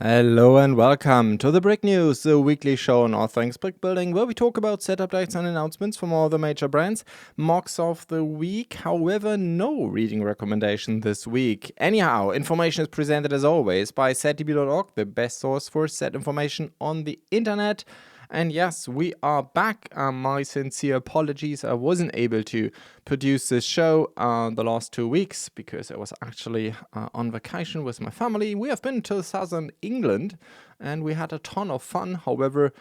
Hello and welcome to the Brick News, the weekly show on all things brick building, where we talk about set updates and announcements from all the major brands. MOCs of the week, however, no reading recommendation this week. Anyhow, information is presented as always by setdb.org, the best source for set information on the internet. And yes, we are back. My sincere apologies. I wasn't able to produce this show the last 2 weeks because I was actually on vacation with my family. We have been to southern England and we had a ton of fun. However,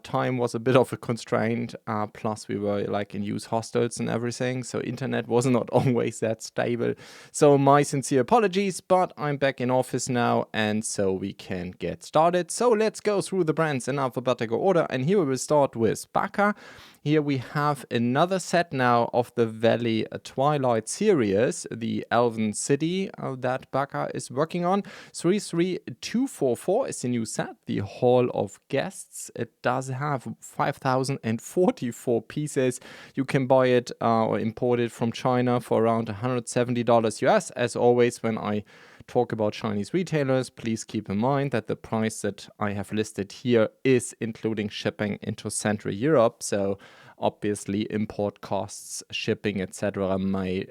time was a bit of a constraint. Plus, we were like in youth hostels and everything, so internet was not always that stable. So my sincere apologies, but I'm back in office now, and so we can get started. So let's go through the brands in alphabetical order, and here we will start with BAKA. Here we have another set now of the Valley Twilight series, the Elven City that BAKA is working on. 33244 is the new set, the Hall of Guests. It does have 5,044 pieces. You can buy it or import it from China for around $170 US. As always, when I talk about Chinese retailers, please keep in mind that the price that I have listed here is including shipping into Central Europe. So obviously import costs, shipping, etc. may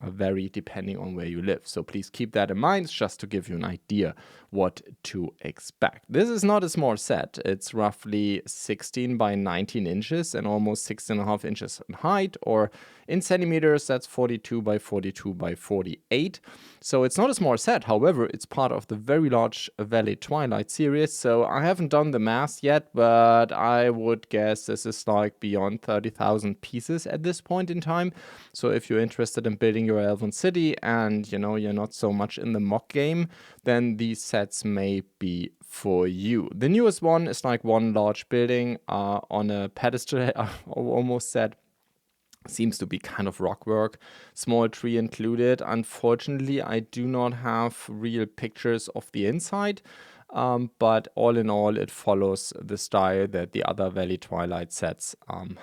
vary depending on where you live. So please keep that in mind, just to give you an idea what to expect. This is not a small set. It's roughly 16 by 19 inches and almost 6.5 inches in height, or in centimeters, that's 42 by 42 by 48. So it's not a small set. However, it's part of the very large Valley Twilight series. So I haven't done the math yet, but I would guess this is like beyond 30,000 pieces at this point in time. So if you're interested in building your Elven City and you're not so much in the mock game, then these sets may be for you. The newest one is like one large building on a pedestal, I almost said. Seems to be kind of rock work, small tree included. Unfortunately, I do not have real pictures of the inside, but all in all, it follows the style that the other Valley Twilight sets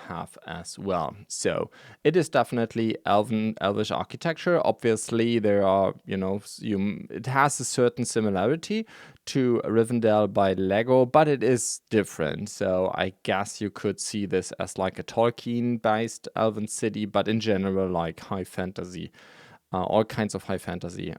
have as well. So it is definitely elvish architecture. Obviously, there are, it has a certain similarity to Rivendell by Lego, but it is different. So I guess you could see this as like a Tolkien-based Elven City, but in general, like high fantasy. All kinds of high fantasy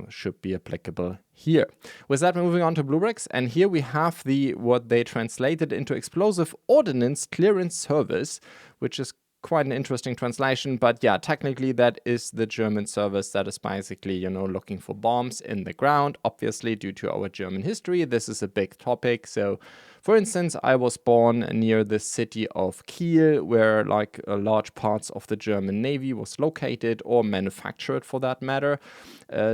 should be applicable here. With that, we're moving on to BlueBrixx, and here we have what they translated into Explosive Ordnance Clearance Service, which is quite an interesting translation, but yeah, technically that is the German service that is basically, looking for bombs in the ground. Obviously, due to our German history, this is a big topic. So, for instance, I was born near the city of Kiel, where like large parts of the German Navy was located or manufactured for that matter.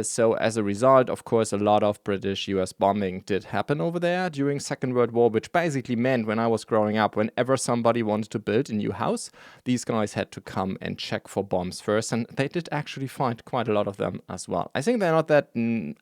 So as a result, of course, a lot of British US bombing did happen over there during Second World War, which basically meant when I was growing up, whenever somebody wanted to build a new house, these guys had to come and check for bombs first, and they did actually find quite a lot of them as well. I think they're not that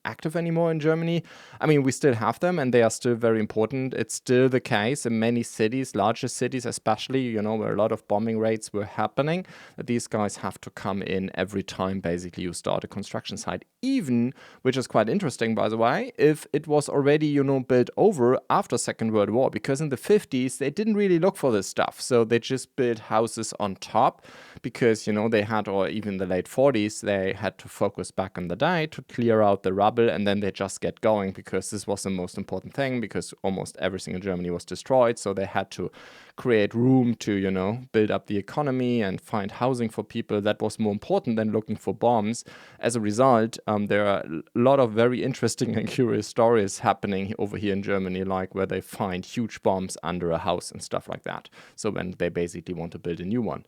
active anymore in Germany. I mean, we still have them, and they are still very important. It's still the case in many cities, larger cities especially, where a lot of bombing raids were happening, that these guys have to come in every time basically you start a construction site. Even, which is quite interesting by the way, if it was already, built over after Second World War, because in the 50s they didn't really look for this stuff. So they just built houses on top because, they had, or even the late 40s, they had to focus back on the day to clear out the rubble, and then they just get going because this was the most important thing, because almost everything in Germany was destroyed. So they had to create room to, build up the economy and find housing for people. That was more important than looking for bombs. As a result, there are a lot of very interesting and curious stories happening over here in Germany, like where they find huge bombs under a house and stuff like that. So when they basically want to build a new one.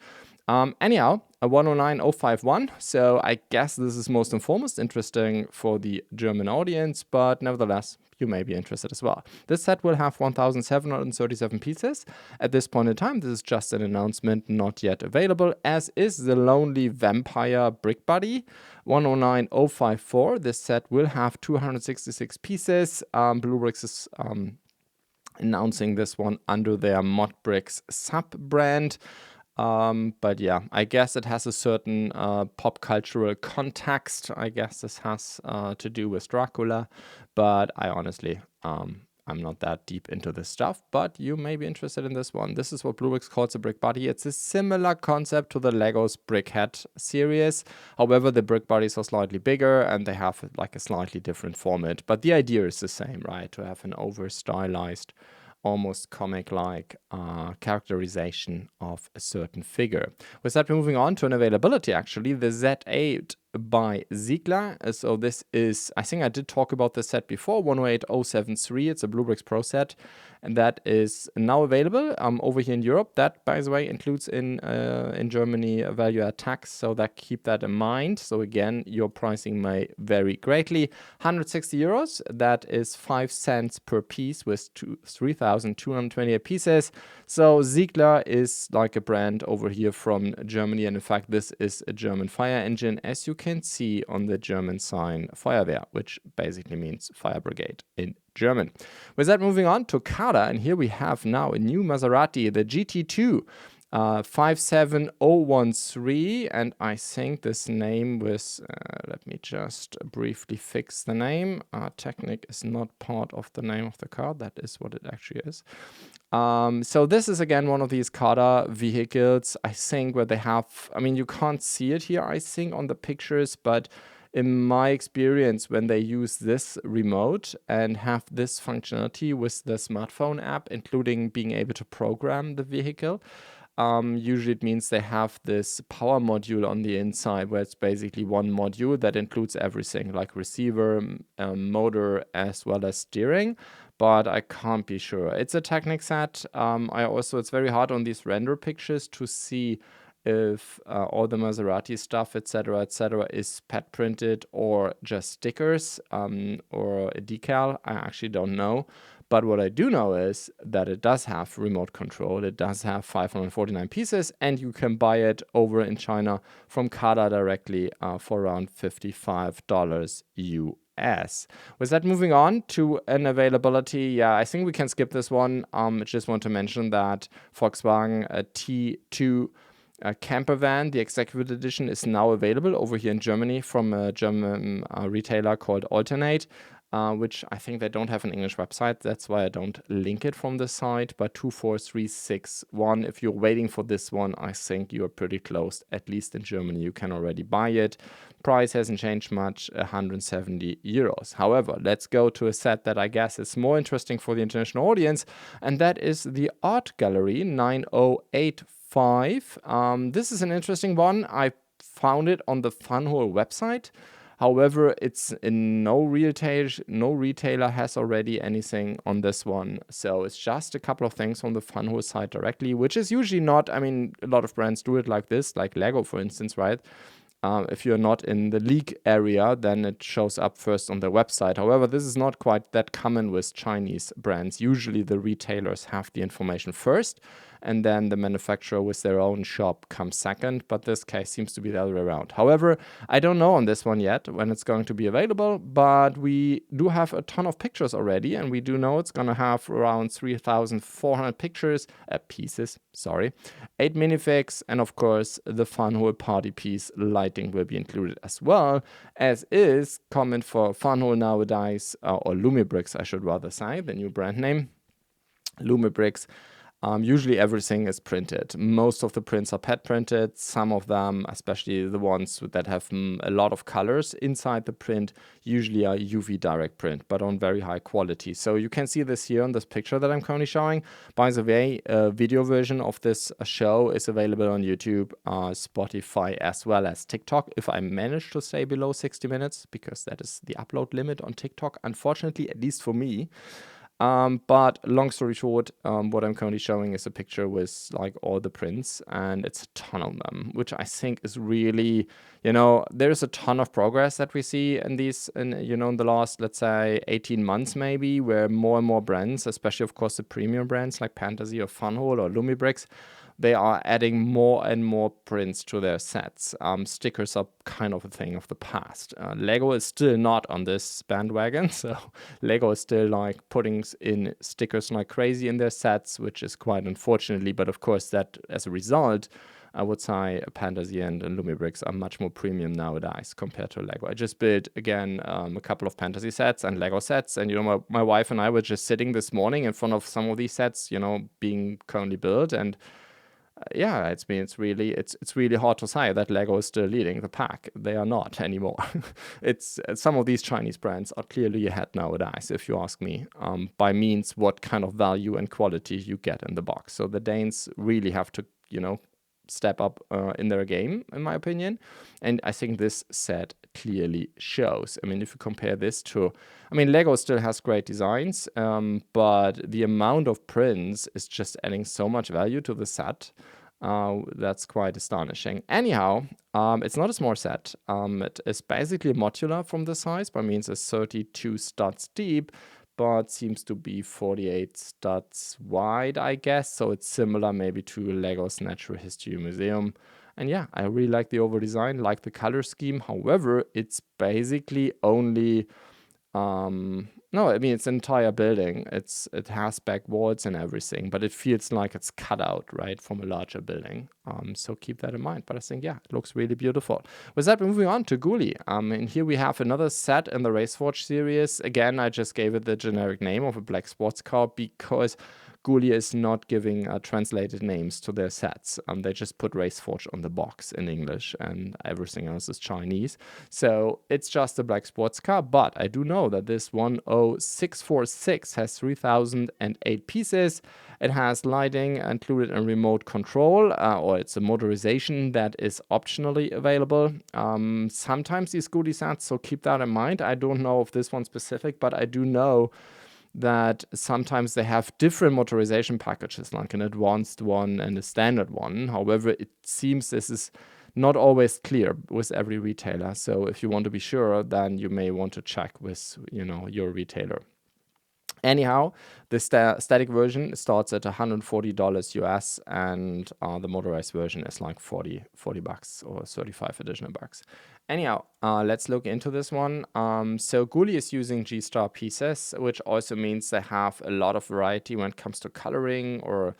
Anyhow, a 109051. So I guess this is most and foremost interesting for the German audience, but nevertheless, you may be interested as well. This set will have 1,737 pieces. At this point in time, this is just an announcement, not yet available, as is the Lonely Vampire Brick Buddy 109054. This set will have 266 pieces. BlueBrixx is announcing this one under their ModBricks sub-brand. But yeah, I guess it has a certain pop cultural context. I guess this has to do with Dracula, but I honestly, I'm not that deep into this stuff, but you may be interested in this one. This is what BlueBrixx calls a brick body. It's a similar concept to the Lego's Brickhead series. However, the brick bodies are slightly bigger and they have like a slightly different format, but the idea is the same, right? To have an over-stylized, almost comic-like characterization of a certain figure. With that, we're moving on to an availability, actually. The Z8 by Ziegler. So this is, I think I did talk about this set before, 108073. It's a BlueBrixx Pro set, and that is now available over here in Europe. That, by the way, includes in Germany a value-add tax, so that keep that in mind. So again, your pricing may vary greatly. 160 euros, that is 5 cents per piece with 3,228 pieces. So Ziegler is like a brand over here from Germany, and in fact, this is a German fire engine, as you can see on the German sign Feuerwehr, which basically means fire brigade in German. With that, moving on to CaDA, and here we have now a new Maserati, the GT2 57013, and I think this name was, let me just briefly fix the name. Technic is not part of the name of the car, that is what it actually is. So this is again one of these CaDA vehicles, I think, where they have, I mean, you can't see it here, I think, on the pictures, but in my experience, when they use this remote and have this functionality with the smartphone app, including being able to program the vehicle, usually it means they have this power module on the inside, where it's basically one module that includes everything, like receiver, motor, as well as steering. But I can't be sure. It's a Technic set. It's very hard on these render pictures to see if all the Maserati stuff, etc., is pet printed or just stickers or a decal. I actually don't know. But what I do know is that it does have remote control. It does have 549 pieces, and you can buy it over in China from CaDA directly for around $55 US. With that, moving on to an availability, yeah, I think we can skip this one. I just want to mention that Volkswagen T2 camper van, the executive edition, is now available over here in Germany from a German retailer called Alternate. Which I think they don't have an English website. That's why I don't link it from the site. But 24361, if you're waiting for this one, I think you're pretty close. At least in Germany, you can already buy it. Price hasn't changed much, 170 euros. However, let's go to a set that I guess is more interesting for the international audience, and that is the Art Gallery 9085. This is an interesting one. I found it on the Funhole website. However, it's in no retailer has already anything on this one. So it's just a couple of things on the Funhole site directly, which is usually not, I mean, a lot of brands do it like this, like Lego, for instance, right? If you're not in the league area, then it shows up first on their website. However, this is not quite that common with Chinese brands. Usually the retailers have the information first, and then the manufacturer with their own shop comes second, but this case seems to be the other way around. However, I don't know on this one yet when it's going to be available, but we do have a ton of pictures already, and we do know it's going to have around 3,400 pieces, 8 minifigs, and of course the Funhole party piece lighting will be included as well, as is common for Funhole nowadays, or Lumibricks, I should rather say, the new brand name, Lumibricks. Usually everything is printed. Most of the prints are pet printed. Some of them, especially the ones that have a lot of colors inside the print, usually are UV direct print, but on very high quality. So you can see this here on this picture that I'm currently showing. By the way, a video version of this show is available on YouTube, Spotify, as well as TikTok, if I manage to stay below 60 minutes, because that is the upload limit on TikTok, unfortunately, at least for me. But long story short, what I'm currently showing is a picture with like all the prints, and it's a ton of them, which I think is really, there's a ton of progress that we see in these, in the last, let's say, 18 months maybe, where more and more brands, especially of course the premium brands like Pantasy or Funhole or Lumibricks, they are adding more and more prints to their sets. Stickers are kind of a thing of the past. Lego is still not on this bandwagon, so Lego is still like putting in stickers like crazy in their sets, which is quite unfortunately, but of course that as a result, I would say Pantasy and Lumibricks are much more premium nowadays compared to Lego. I just built, again, a couple of Pantasy sets and Lego sets. And, my wife and I were just sitting this morning in front of some of these sets, being currently built. And yeah, it's really hard to say that Lego is still leading the pack. They are not anymore. It's some of these Chinese brands are clearly ahead nowadays, if you ask me, by means what kind of value and quality you get in the box. So the Danes really have to, step up in their game, in my opinion. And I think this set clearly shows. I mean, if you compare this to, Lego still has great designs, but the amount of prints is just adding so much value to the set. That's quite astonishing. Anyhow, it's not a small set. It is basically modular from the size, by means it's 32 studs deep, but seems to be 48 studs wide, I guess. So it's similar maybe to Lego's Natural History Museum. And yeah, I really like the overall design, like the color scheme. However, it's basically only it's an entire building. It has back walls and everything, but it feels like it's cut out, right, from a larger building. So keep that in mind. But I think, yeah, it looks really beautiful. With that, moving on to GULY. And here we have another set in the Raceforge series. Again, I just gave it the generic name of a black sports car because GULY is not giving translated names to their sets. They just put Raceforge on the box in English and everything else is Chinese. So it's just a black sports car, but I do know that this 10646 has 3008 pieces. It has lighting included and remote control, or it's a motorization that is optionally available. Sometimes these GULY sets, so keep that in mind. I don't know of this one specific, but I do know that sometimes they have different motorization packages, like an advanced one and a standard one. However, it seems this is not always clear with every retailer. So if you want to be sure, then you may want to check with, your retailer. Anyhow, the static version starts at $140 US, and the motorized version is like 40 bucks or 35 additional bucks. Anyhow, let's look into this one. So GULY is using JIESTAR pieces, which also means they have a lot of variety when it comes to coloring or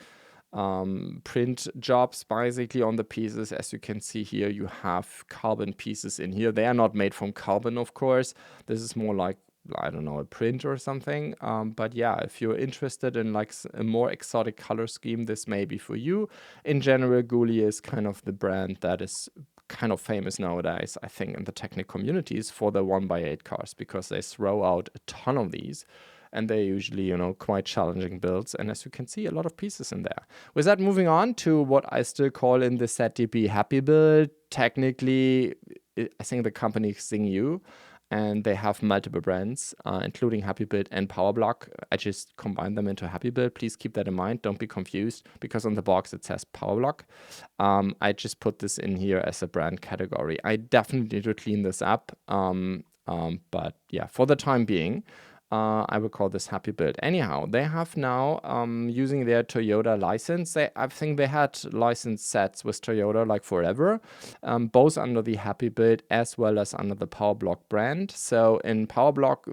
print jobs basically on the pieces. As you can see here, you have carbon pieces in here. They are not made from carbon, of course. This is more like, I don't know, a print or something. But yeah, if you're interested in like a more exotic color scheme, this may be for you. In general, GULY is kind of the brand that is kind of famous nowadays, I think, in the technic communities for the 1x8 cars, because they throw out a ton of these. And they're usually, quite challenging builds. And as you can see, a lot of pieces in there. With that, moving on to what I still call in the ZDB Happy Build. Technically, I think the company is Xingyu, and they have multiple brands, including Happy Build and Powerblock. I just combined them into Happy Build. Please keep that in mind. Don't be confused, because on the box it says Powerblock. I just put this in here as a brand category. I definitely need to clean this up. But yeah, for the time being, I will call this Happy Build. Anyhow, they have now, using their Toyota license, I think they had licensed sets with Toyota like forever, both under the Happy Build as well as under the Powerblock brand. So in Powerblock,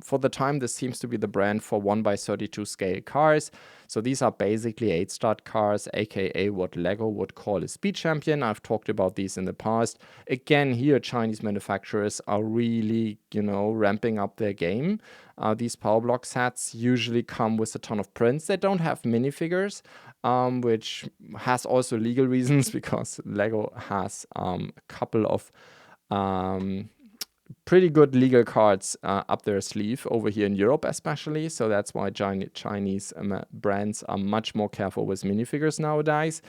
for the time, this seems to be the brand for 1x32 scale cars. So these are basically 8-stud cars, aka what Lego would call a speed champion. I've talked about these in the past. Again, here Chinese manufacturers are really, ramping up their game. These Powerblock sets usually come with a ton of prints. They don't have minifigures, which has also legal reasons, because Lego has a couple of pretty good legal cards up their sleeve over here in Europe especially. So that's why Chinese brands are much more careful with minifigures nowadays.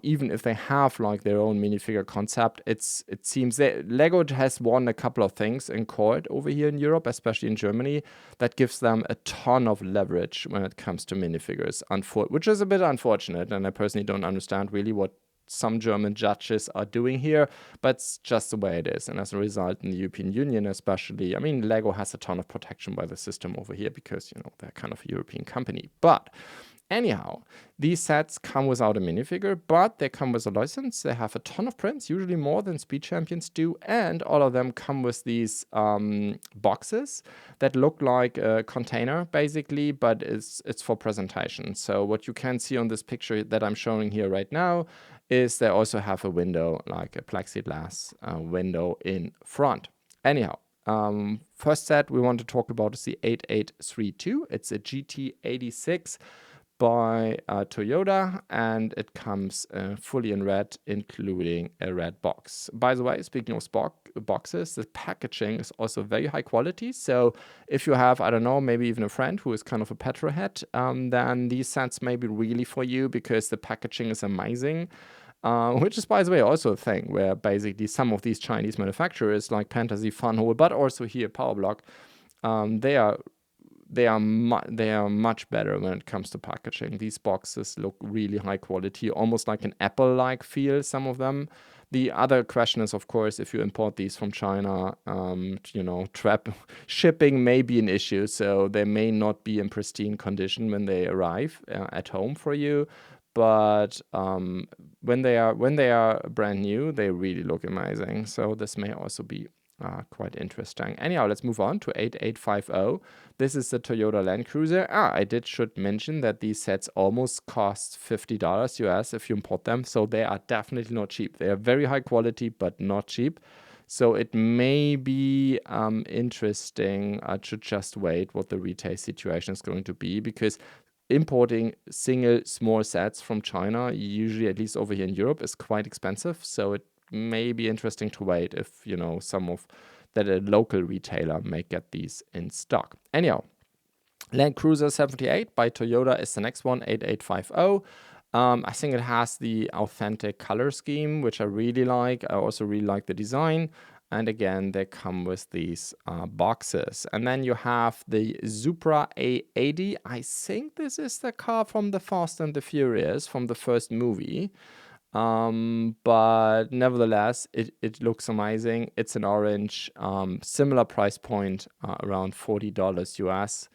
Even if they have like their own minifigure concept, it seems that Lego has won a couple of things in court over here in Europe, especially in Germany, that gives them a ton of leverage when it comes to minifigures, which is a bit unfortunate. And I personally don't understand really what some German judges are doing here, but it's just the way it is. And as a result, in the European Union especially, Lego has a ton of protection by the system over here, because, they're kind of a European company. But Anyhow, these sets come without a minifigure, but they come with a license. They have a ton of prints, usually more than Speed Champions do, and all of them come with these boxes that look like a container, basically, but it's for presentation. So what you can see on this picture that I'm showing here right now is they also have a window, like a plexiglass window in front. Anyhow, first set we want to talk about is the 8832. It's a GT86 by Toyota, and it comes fully in red, including a red box. By the way, speaking of boxes, the packaging is also very high quality. So if you have, I don't know, maybe even a friend who is kind of a petrolhead, then these sets may be really for you because the packaging is amazing. Which is, by the way, also a thing where basically some of these Chinese manufacturers like Pantasy, Funhole, but also here Powerblock, they are much better when it comes to packaging. These boxes look really high quality, almost like an Apple-like feel, some of them. The other question is, of course, if you import these from China, shipping may be an issue, so they may not be in pristine condition when they arrive at home for you. But when they are brand new, they really look amazing. So this may also be quite interesting. Anyhow, let's move on to 8850. This is the Toyota Land Cruiser. Should mention that these sets almost cost $50 US if you import them. So they are definitely not cheap. They are very high quality, but not cheap. So it may be interesting to just wait what the retail situation is going to be, because importing single small sets from China, usually at least over here in Europe, is quite expensive. So it may be interesting to wait if, that a local retailer may get these in stock. Anyhow, Land Cruiser 78 by Toyota is the next one, 8850. I think it has the authentic color scheme, which I really like. I also really like the design. And again, they come with these boxes. And then you have the Supra A80. I think this is the car from the Fast and the Furious, from the first movie. But nevertheless, it looks amazing. It's an orange, similar price point, around $40 US.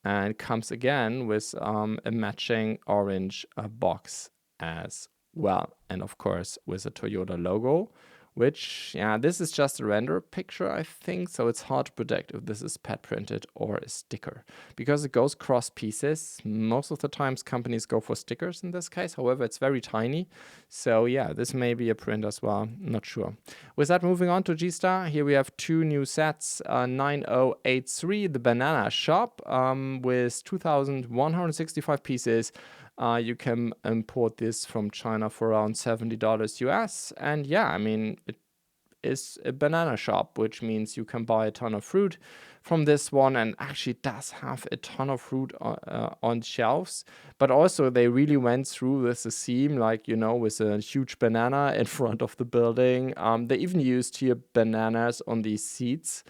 And comes again with a matching orange box as well. And of course, with a Toyota logo. Which, this is just a render picture, I think, so it's hard to predict if this is pad printed or a sticker. Because it goes cross pieces, most of the times companies go for stickers in this case, however, it's very tiny. So this may be a print as well, not sure. With that, moving on to GStar, here we have two new sets, 9083, the Banana Shop, with 2,165 pieces. You can import this from China for around $70 US. And it is a banana shop, which means you can buy a ton of fruit from this one, and actually does have a ton of fruit on shelves. But also they really went through with the theme, with a huge banana in front of the building. They even used here bananas on these seats.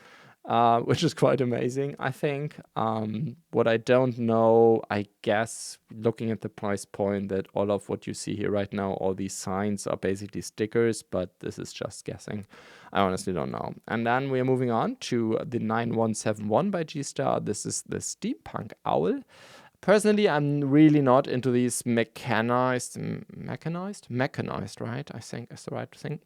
Which is quite amazing, I think. What I don't know, I guess, looking at the price point, that all of what you see here right now, all these signs are basically stickers, but this is just guessing. I honestly don't know. And then we are moving on to the 9171 by GStar. This is the Steampunk Owl. Personally, I'm really not into these mechanized, right? I think is the right thing.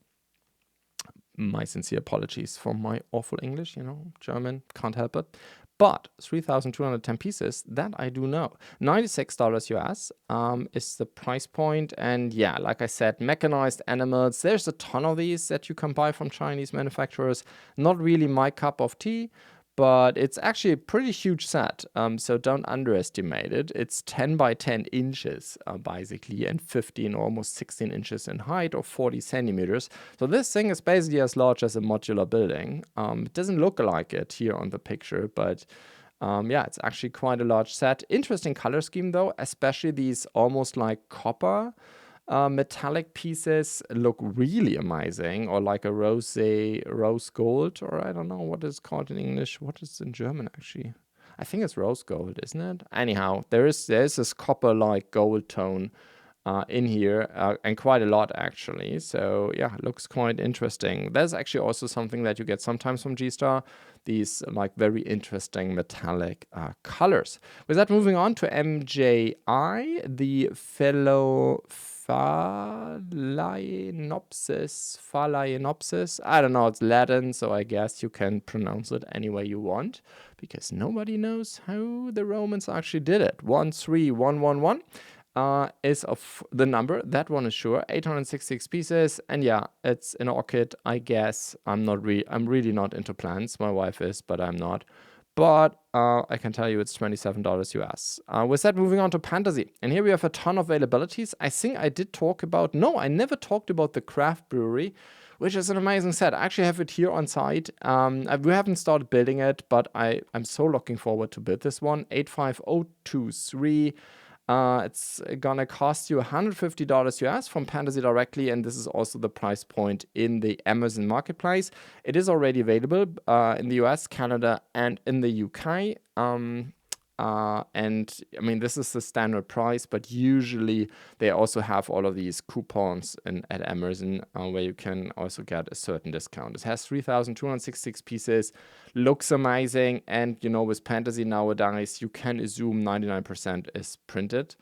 My sincere apologies for my awful English, German, can't help it. But 3,210 pieces, that I do know. $96 US is the price point. And like I said, mechanized animals, there's a ton of these that you can buy from Chinese manufacturers. Not really my cup of tea, but it's actually a pretty huge set, so don't underestimate it. It's 10 by 10 inches, basically, and 15, almost 16 inches in height, or 40 centimeters. So this thing is basically as large as a modular building. It doesn't look like it here on the picture, but it's actually quite a large set. Interesting color scheme, though, especially these almost like copper metallic pieces look really amazing, or like a rose gold, or I don't know what it's called in English. What is it in German, actually? I think it's rose gold, isn't it? Anyhow, there's this copper like gold tone in here, and quite a lot actually. So it looks quite interesting. There's actually also something that you get sometimes from GStar. these like very interesting metallic colors. With that, moving on to MJI, the Phalaenopsis. I don't know, it's Latin, so I guess you can pronounce it any way you want, because nobody knows how the Romans actually did it. 13111 is of the number. That one is sure. 866 pieces, and yeah, it's an orchid. I guess I'm really not into plants. My wife is, but I'm not. But I can tell you it's $27 US. With that, moving on to Pantasy. And here we have a ton of availabilities. I think I did talk about... No, I never talked about the Craft Brewery, which is an amazing set. I actually have it here on site. We haven't started building it, but I'm so looking forward to build this one. 85023. It's gonna cost you $150 US from Pantasy directly, and this is also the price point in the Amazon marketplace. It is already available in the US, Canada, and in the UK. And I mean, this is the standard price, but usually they also have all of these coupons at Amazon where you can also get a certain discount. It has 3,266 pieces, looks amazing, and you know, with Pantasy nowadays, you can assume 99% is printed.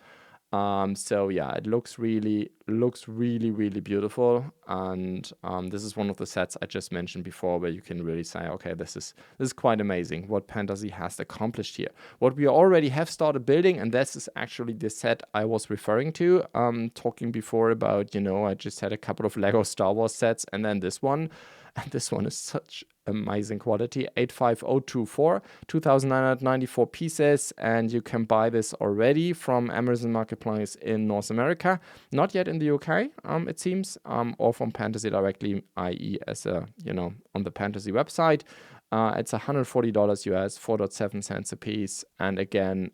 So yeah, it looks really beautiful, and this is one of the sets I just mentioned before where you can really say, okay, this is quite amazing what Pantasy has accomplished here. What we already have started building, and this is actually the set I was referring to, talking before about, you know, I just had a couple of Lego Star Wars sets, and then this one. And this one is such amazing quality. 85024, 2,994 pieces, and you can buy this already from Amazon Marketplace in North America. Not yet in the UK, it seems, or from Pantasy directly, i.e. as a, you know, on the Pantasy website. It's $140 US, 4.7 cents a piece. And again,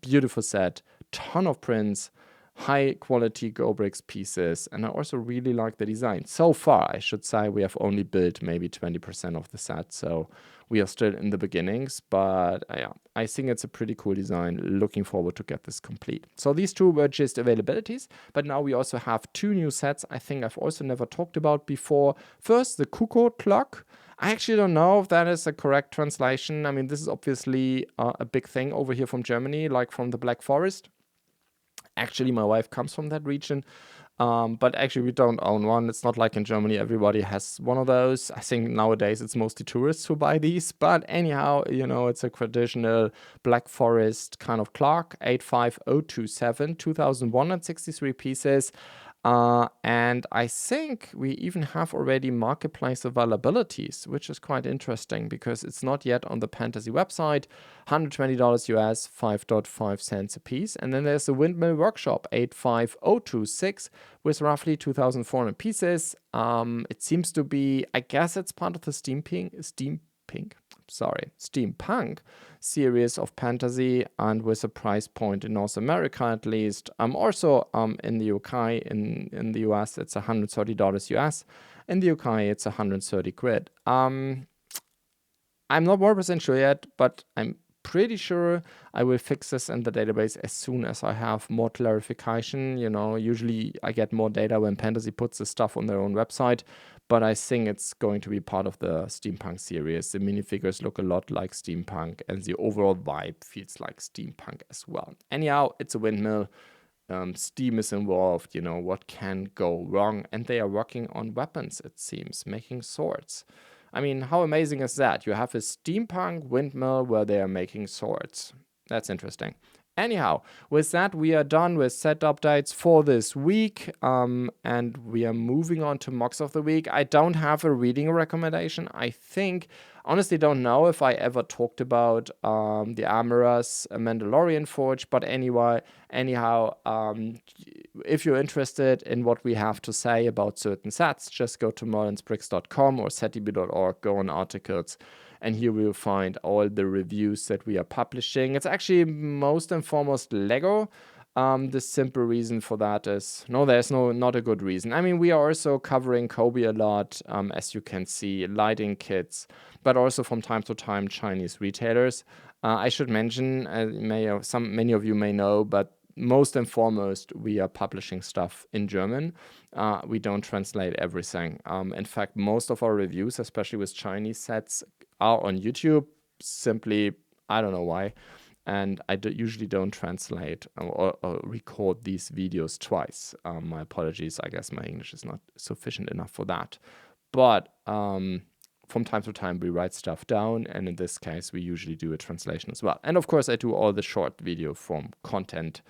beautiful set, ton of prints, high quality BlueBrixx pieces, and I also really like the design. So far, I should say, we have only built maybe 20% of the set, so we are still in the beginnings, but yeah, I think it's a pretty cool design. Looking forward to get this complete. So these two were just availabilities, but now we also have two new sets I think I've also never talked about before. First, the Cuckoo Clock. I actually don't know if that is a correct translation. I mean, this is obviously a big thing over here from Germany, like from the Black Forest. Actually, my wife comes from that region, but actually we don't own one. It's not like in Germany everybody has one of those. I think nowadays it's mostly tourists who buy these, but anyhow, you know, it's a traditional Black Forest kind of clock. 85027, 2,163 pieces. And I think we even have already marketplace availabilities, which is quite interesting because it's not yet on the Pantasy website. $120 US, 5.5 cents a piece. And then there's the Windmill Workshop, 85026, with roughly 2,400 pieces. It seems to be, I guess it's part of the steampunk series of Pantasy, and with a price point in North America at least. Also in the UK, in the US it's $130 US. In the UK it's 130 quid. I'm not 100% sure yet, but I'm pretty sure I will fix this in the database as soon as I have more clarification. You know, usually I get more data when Pantasy puts the stuff on their own website, but I think it's going to be part of the steampunk series. The minifigures look a lot like steampunk, and the overall vibe feels like steampunk as well. Anyhow, it's a windmill. Steam is involved, you know, what can go wrong? And they are working on weapons, it seems, making swords. I mean, how amazing is that? You have a steampunk windmill where they are making swords. That's interesting. Anyhow, with that, we are done with set updates for this week, and we are moving on to MOCs of the week. I don't have a reading recommendation. I think, honestly, don't know if I ever talked about the Armorer's Mandalorian Forge, but anyhow, if you're interested in what we have to say about certain sets, just go to merlinsbricks.com or setdb.org, go on articles, and here we will find all the reviews that we are publishing. It's actually most and foremost Lego. The simple reason for that is, there's not a good reason. I mean, we are also covering Cobi a lot, as you can see, lighting kits, but also from time to time Chinese retailers. I should mention, many of you may know, but most and foremost, we are publishing stuff in German. We don't translate everything. In fact, most of our reviews, especially with Chinese sets, are on YouTube. Simply, I don't know why. And I usually don't translate or record these videos twice. My apologies. I guess my English is not sufficient enough for that. But from time to time, we write stuff down. And in this case, we usually do a translation as well. And of course, I do all the short video form content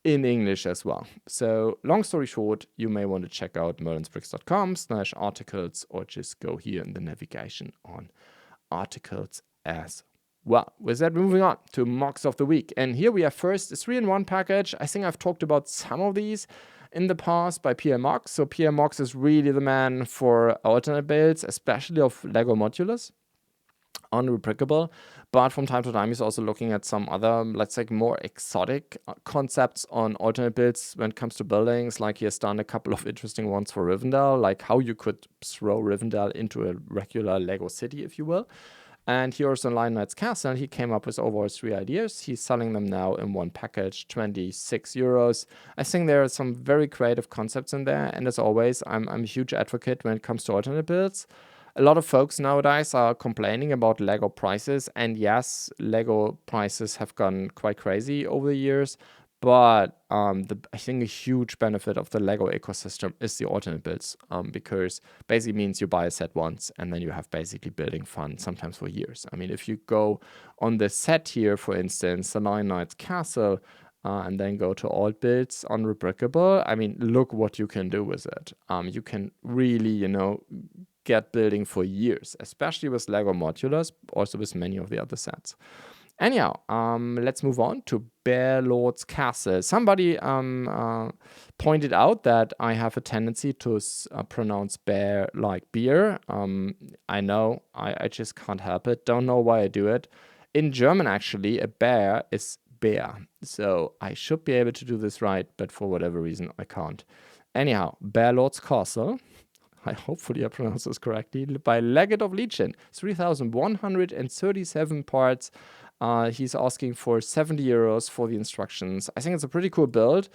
in English as well. So long story short, you may want to check out merlinsbricks.com/articles, or just go here in the navigation on articles as well. With that, moving on to MOCs of the week. And here we have first a 3-in-1 package. I think I've talked about some of these in the past by PMOCs. So PMOCs is really the man for alternate builds, especially of Lego modulars, unrebrickable. But from time to time, he's also looking at some other, let's say, more exotic concepts on alternate builds when it comes to buildings. Like he has done a couple of interesting ones for Rivendell, like how you could throw Rivendell into a regular Lego city, if you will. And here also in Lion Knight's Castle, he came up with overall 3 ideas. He's selling them now in one package, 26 euros. I think there are some very creative concepts in there. And as always, I'm a huge advocate when it comes to alternate builds. A lot of folks nowadays are complaining about Lego prices. And yes, Lego prices have gone quite crazy over the years. But I think a huge benefit of the Lego ecosystem is the alternate builds, because basically means you buy a set once and then you have basically building fun, sometimes for years. I mean, if you go on the set here, for instance, the Lion Knight's Castle, and then go to alt builds on Rebrickable, I mean, look what you can do with it. You can really, get building for years, especially with Lego modulars, also with many of the other sets. Anyhow, let's move on to Bear Lord's Castle. Somebody pointed out that I have a tendency to pronounce bear like beer. I know, I just can't help it. Don't know why I do it. In German, actually, a bear is bear. So I should be able to do this right, but for whatever reason, I can't. Anyhow, Bear Lord's Castle. Hopefully I pronounce this correctly, by Legate of Legion, 3,137 parts. He's asking for 70 euros for the instructions. I think it's a pretty cool build.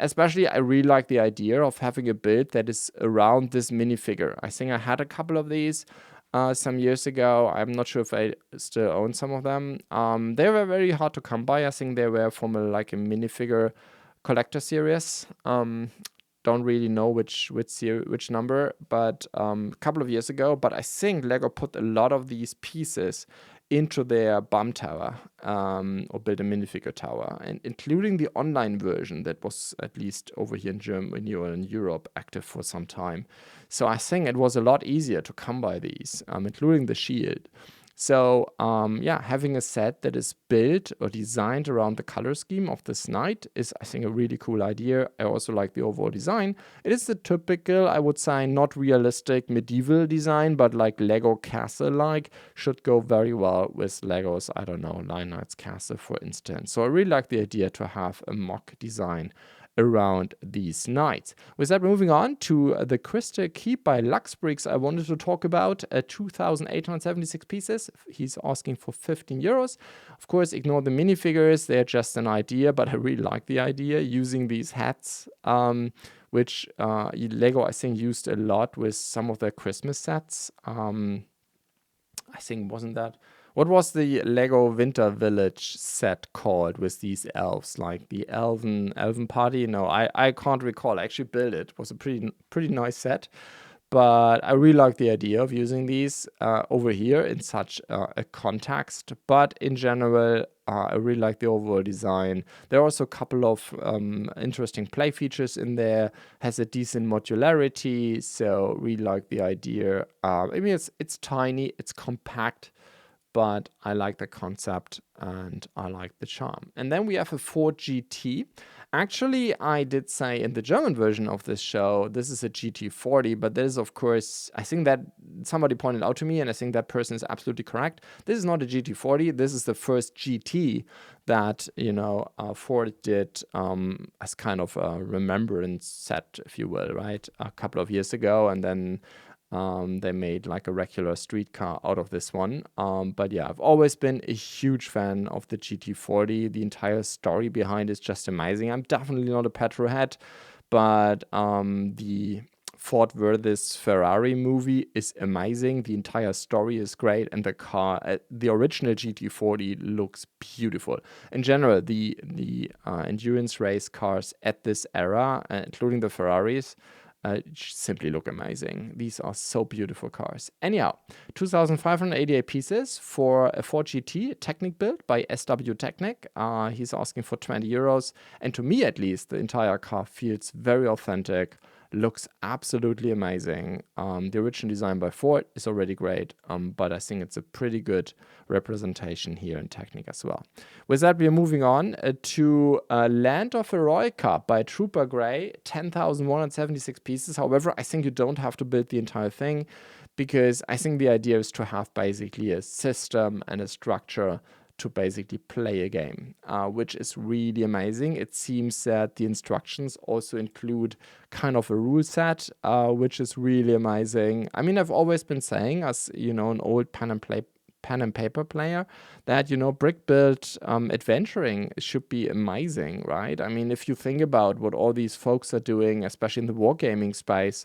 Especially, I really like the idea of having a build that is around this minifigure. I think I had a couple of these some years ago. I'm not sure if I still own some of them. They were very hard to come by. I think they were from a minifigure collector series. Don't really know which number, but a couple of years ago. But I think Lego put a lot of these pieces into their BAM tower, or build a minifigure tower, and including the online version that was at least over here in Germany or in Europe active for some time. So I think it was a lot easier to come by these, including the shield. So having a set that is built or designed around the color scheme of this knight is, I think, a really cool idea. I also like the overall design. It is the typical, I would say, not realistic medieval design, but like Lego castle-like, should go very well with Lego's, I don't know, Lion Knight's Castle, for instance. So I really like the idea to have a MOC design around these knights. With that, moving on to the Crystal Keep by BlueBrixx, I wanted to talk about 2,876 pieces. He's asking for 15 euros. Of course, ignore the minifigures. They're just an idea, but I really like the idea using these hats, which Lego, I think, used a lot with some of their Christmas sets. I think, what was the Lego Winter Village set called with these elves, like the elven party? No, I can't recall. I actually built it. It was a pretty nice set, but I really like the idea of using these over here in such a context. But in general, I really like the overall design. There are also a couple of interesting play features in there. Has a decent modularity, so really like the idea. I mean, it's tiny, it's compact, but I like the concept and I like the charm. And then we have a Ford GT. Actually, I did say in the German version of this show, this is a GT40, but this is, of course, I think that somebody pointed out to me, and I think that person is absolutely correct. This is not a GT40. This is the first GT that, Ford did as kind of a remembrance set, if you will, right? A couple of years ago, and then they made like a regular street car out of this one. But yeah, I've always been a huge fan of the GT40. The entire story behind is just amazing. I'm definitely not a petrol head, but the Ford versus Ferrari movie is amazing. The entire story is great, and the car, the original GT40, looks beautiful. In general, the endurance race cars at this era, including the Ferraris, simply look amazing. These are so beautiful cars. Anyhow, 2,588 pieces for a Ford GT Technic build by SW Technic. He's asking for 20 euros. And to me, at least, the entire car feels very authentic, looks absolutely amazing. The original design by Ford is already great, but I think it's a pretty good representation here in Technic as well. With that, we are moving on to Land of Heroica by Trooper Grey, 10,176 pieces. However, I think you don't have to build the entire thing, because I think the idea is to have basically a system and a structure to basically play a game, which is really amazing. It seems that the instructions also include kind of a rule set, which is really amazing. I mean, I've always been saying, as you know, an old pen and paper player, that, you know, brick build adventuring should be amazing, right? I mean, if you think about what all these folks are doing, especially in the wargaming space,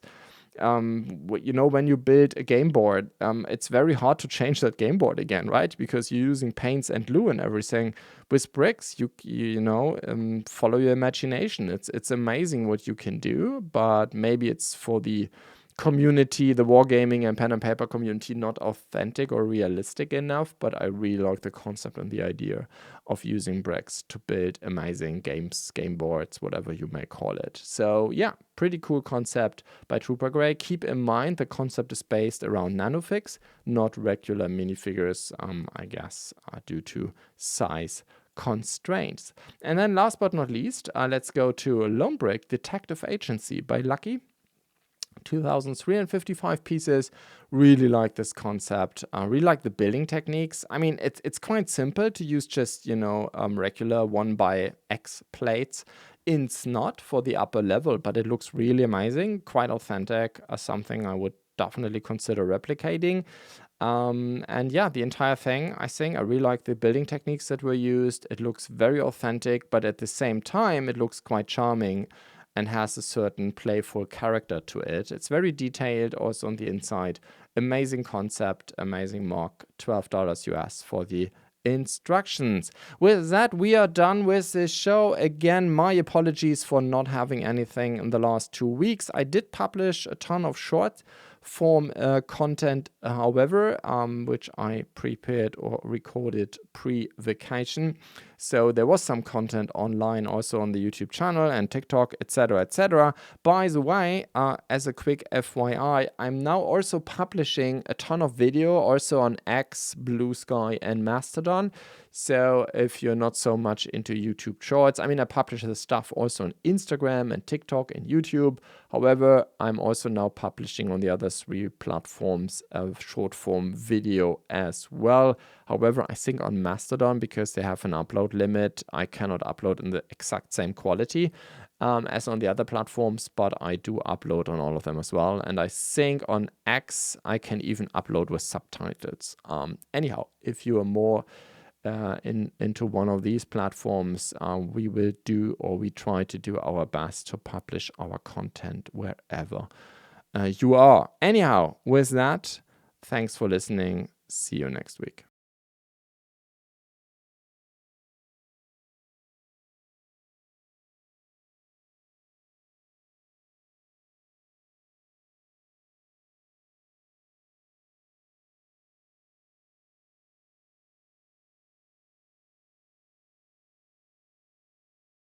you know, when you build a game board, it's very hard to change that game board again, right? Because you're using paints and glue and everything. With bricks, you know, follow your imagination. It's amazing what you can do, but maybe it's for the community, the wargaming and pen and paper community, not authentic or realistic enough. But I really like the concept and the idea of using bricks to build amazing games, game boards, whatever you may call it. So yeah, pretty cool concept by Trooper Grey. Keep in mind the concept is based around nanofix, not regular minifigures, I guess, due to size constraints. And then last but not least, let's go to Lumibricks Detective Agency by Lucky. 2,355 pieces. Really like this concept. Really like the building techniques. I mean, it's quite simple to use just, you know, regular 1x plates in snot for the upper level, but it looks really amazing, quite authentic, something I would definitely consider replicating. And yeah, the entire thing, I think I really like the building techniques that were used. It looks very authentic, but at the same time, it looks quite charming and has a certain playful character to it. It's very detailed also on the inside. Amazing concept, amazing mock, $12 US for the instructions. With that, we are done with this show. Again, my apologies for not having anything in the last 2 weeks. I did publish a ton of short form content, however, which I prepared or recorded pre-vacation. So there was some content online also on the YouTube channel and TikTok, etc., etc. By the way, as a quick FYI, I'm now also publishing a ton of video also on X, Blue Sky, and Mastodon. So if you're not so much into YouTube Shorts, I mean, I publish the stuff also on Instagram and TikTok and YouTube. However, I'm also now publishing on the other 3 platforms of short form video as well. However, I think on Mastodon, because they have an upload limit, I cannot upload in the exact same quality as on the other platforms, but I do upload on all of them as well. And I think on X, I can even upload with subtitles. Anyhow, if you are more into one of these platforms, we will do, or we try to do our best to publish our content wherever you are. Anyhow, with that, thanks for listening. See you next week.